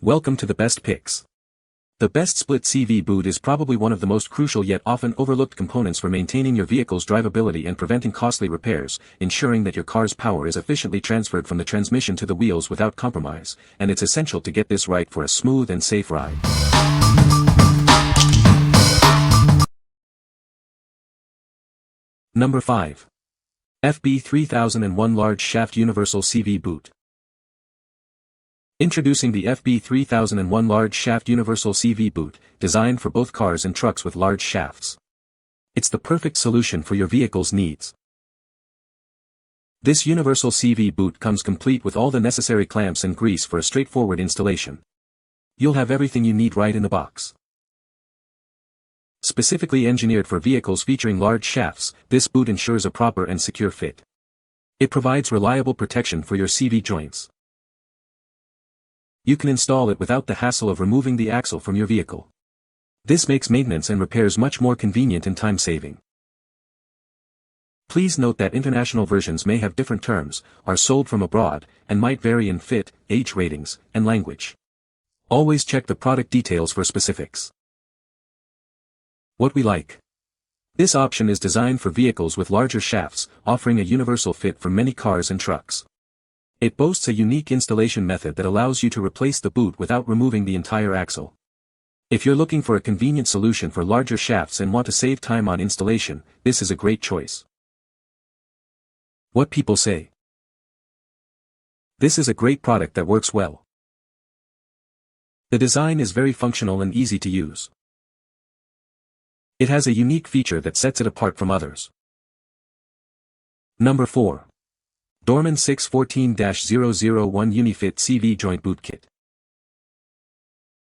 Welcome to the best picks. The best split CV boot is probably one of the most crucial yet often overlooked components for maintaining your vehicle's drivability and preventing costly repairs, ensuring that your car's power is efficiently transferred from the transmission to the wheels without compromise, and it's essential to get this right for a smooth and safe ride. Number 5. FB 3001 Large Shaft Universal CV Boot. Introducing the FB 3001 Large Shaft Universal CV Boot, designed for both cars and trucks with large shafts. It's the perfect solution for your vehicle's needs. This universal CV boot comes complete with all the necessary clamps and grease for a straightforward installation. You'll have everything you need right in the box. Specifically engineered for vehicles featuring large shafts, this boot ensures a proper and secure fit. It provides reliable protection for your CV joints. You can install it without the hassle of removing the axle from your vehicle. This makes maintenance and repairs much more convenient and time-saving. Please note that international versions may have different terms, are sold from abroad, and might vary in fit, age ratings, and language. Always check the product details for specifics. What we like. This option is designed for vehicles with larger shafts, offering a universal fit for many cars and trucks. It boasts a unique installation method that allows you to replace the boot without removing the entire axle. If you're looking for a convenient solution for larger shafts and want to save time on installation, this is a great choice. What people say. This is a great product that works well. The design is very functional and easy to use. It has a unique feature that sets it apart from others. Number 4. Dorman 614-001 Uni-Fit CV Joint Boot Kit.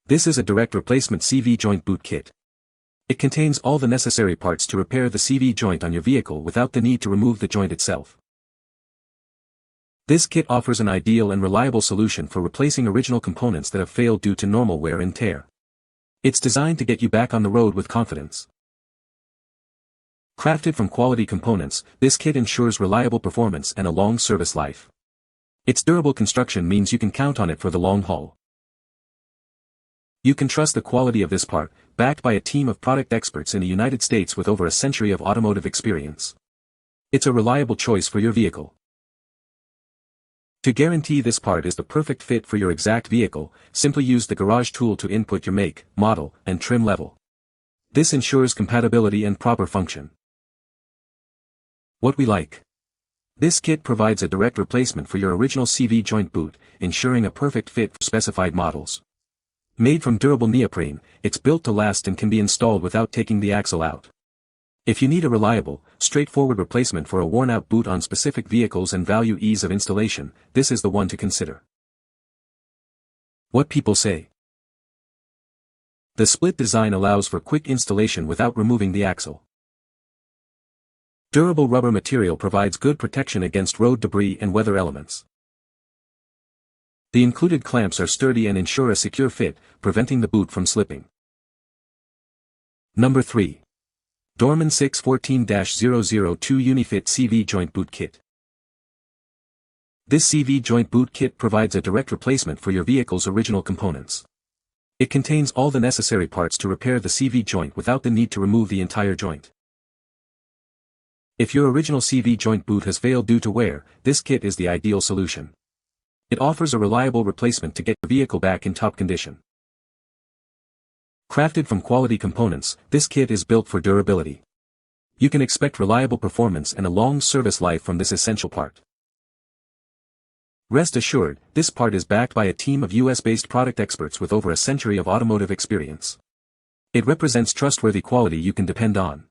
This is a direct replacement CV joint boot kit. It contains all the necessary parts to repair the CV joint on your vehicle without the need to remove the joint itself. This kit offers an ideal and reliable solution for replacing original components that have failed due to normal wear and tear. It's designed to get you back on the road with confidence. Crafted from quality components, this kit ensures reliable performance and a long service life. Its durable construction means you can count on it for the long haul. You can trust the quality of this part, backed by a team of product experts in the United States with over a century of automotive experience. It's a reliable choice for your vehicle. To guarantee this part is the perfect fit for your exact vehicle, simply use the garage tool to input your make, model, and trim level. This ensures compatibility and proper function. What we like. This kit provides a direct replacement for your original CV joint boot, ensuring a perfect fit for specified models. Made from durable neoprene, it's built to last and can be installed without taking the axle out. If you need a reliable, straightforward replacement for a worn-out boot on specific vehicles and value ease of installation, this is the one to consider. What people say. The split design allows for quick installation without removing the axle. Durable rubber material provides good protection against road debris and weather elements. The included clamps are sturdy and ensure a secure fit, preventing the boot from slipping. Number 3. Dorman 614-002 Uni-Fit CV Joint Boot Kit. This CV joint boot kit provides a direct replacement for your vehicle's original components. It contains all the necessary parts to repair the CV joint without the need to remove the entire joint. If your original CV joint boot has failed due to wear, this kit is the ideal solution. It offers a reliable replacement to get your vehicle back in top condition. Crafted from quality components, this kit is built for durability. You can expect reliable performance and a long service life from this essential part. Rest assured, this part is backed by a team of US-based product experts with over a century of automotive experience. It represents trustworthy quality you can depend on.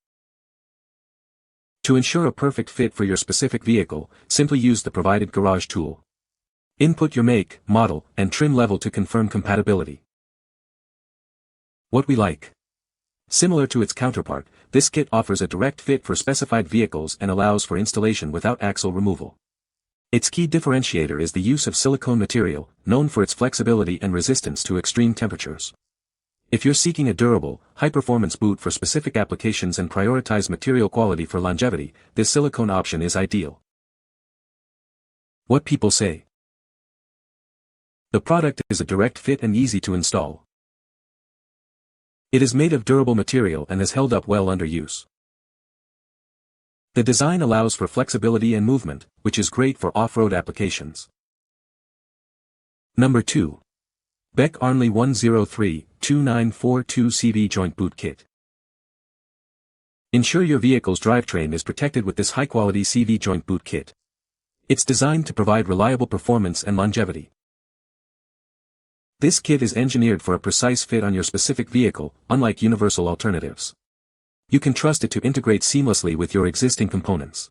To ensure a perfect fit for your specific vehicle, simply use the provided garage tool. Input your make, model, and trim level to confirm compatibility. What we like. Similar to its counterpart, this kit offers a direct fit for specified vehicles and allows for installation without axle removal. Its key differentiator is the use of silicone material, known for its flexibility and resistance to extreme temperatures. If you're seeking a durable, high-performance boot for specific applications and prioritize material quality for longevity, this silicone option is ideal. What people say. The product is a direct fit and easy to install. It is made of durable material and has held up well under use. The design allows for flexibility and movement, which is great for off-road applications. Number 2. Beck Arnley 103-2942 CV Joint Boot Kit. Ensure your vehicle's drivetrain is protected with this high-quality CV Joint Boot Kit. It's designed to provide reliable performance and longevity. This kit is engineered for a precise fit on your specific vehicle, unlike universal alternatives. You can trust it to integrate seamlessly with your existing components.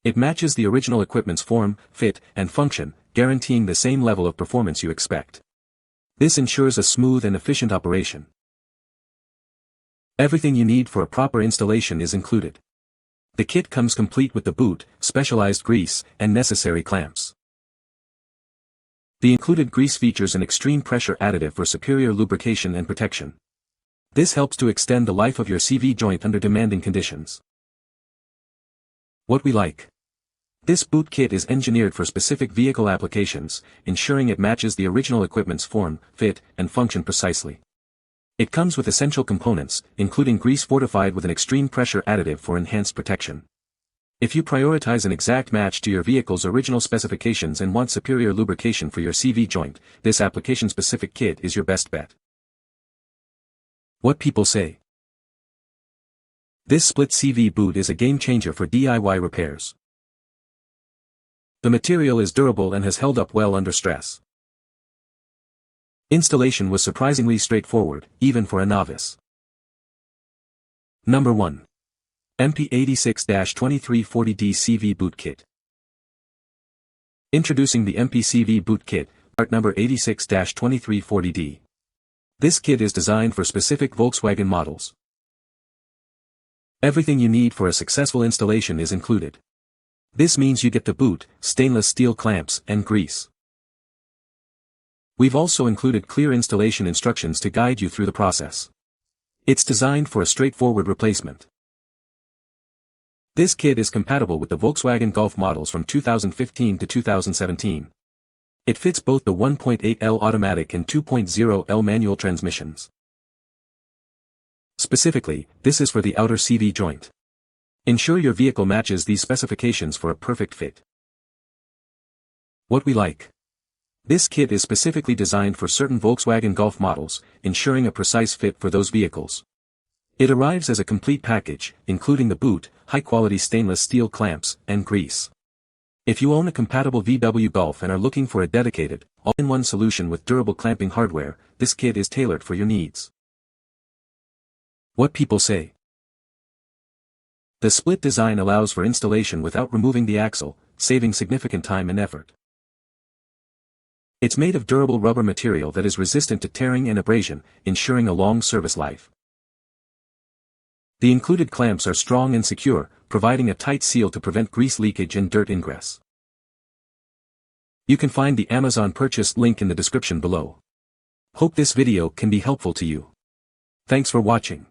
It matches the original equipment's form, fit, and function, guaranteeing the same level of performance you expect. This ensures a smooth and efficient operation. Everything you need for a proper installation is included. The kit comes complete with the boot, specialized grease, and necessary clamps. The included grease features an extreme pressure additive for superior lubrication and protection. This helps to extend the life of your CV joint under demanding conditions. What we like. This boot kit is engineered for specific vehicle applications, ensuring it matches the original equipment's form, fit, and function precisely. It comes with essential components, including grease fortified with an extreme pressure additive for enhanced protection. If you prioritize an exact match to your vehicle's original specifications and want superior lubrication for your CV joint, this application-specific kit is your best bet. What people say. This split CV boot is a game-changer for DIY repairs. The material is durable and has held up well under stress. Installation was surprisingly straightforward, even for a novice. Number 1. Empi 86-2340D CV Boot Kit. Introducing the Empi CV Boot Kit, part number 86-2340D. This kit is designed for specific Volkswagen models. Everything you need for a successful installation is included. This means you get the boot, stainless steel clamps, and grease. We've also included clear installation instructions to guide you through the process. It's designed for a straightforward replacement. This kit is compatible with the Volkswagen Golf models from 2015 to 2017. It fits both the 1.8L automatic and 2.0L manual transmissions. Specifically, this is for the outer CV joint. Ensure your vehicle matches these specifications for a perfect fit. What we like. This kit is specifically designed for certain Volkswagen Golf models, ensuring a precise fit for those vehicles. It arrives as a complete package, including the boot, high-quality stainless steel clamps, and grease. If you own a compatible VW Golf and are looking for a dedicated, all-in-one solution with durable clamping hardware, this kit is tailored for your needs. What people say. The split design allows for installation without removing the axle, saving significant time and effort. It's made of durable rubber material that is resistant to tearing and abrasion, ensuring a long service life. The included clamps are strong and secure, providing a tight seal to prevent grease leakage and dirt ingress. You can find the Amazon purchase link in the description below. Hope this video can be helpful to you. Thanks for watching.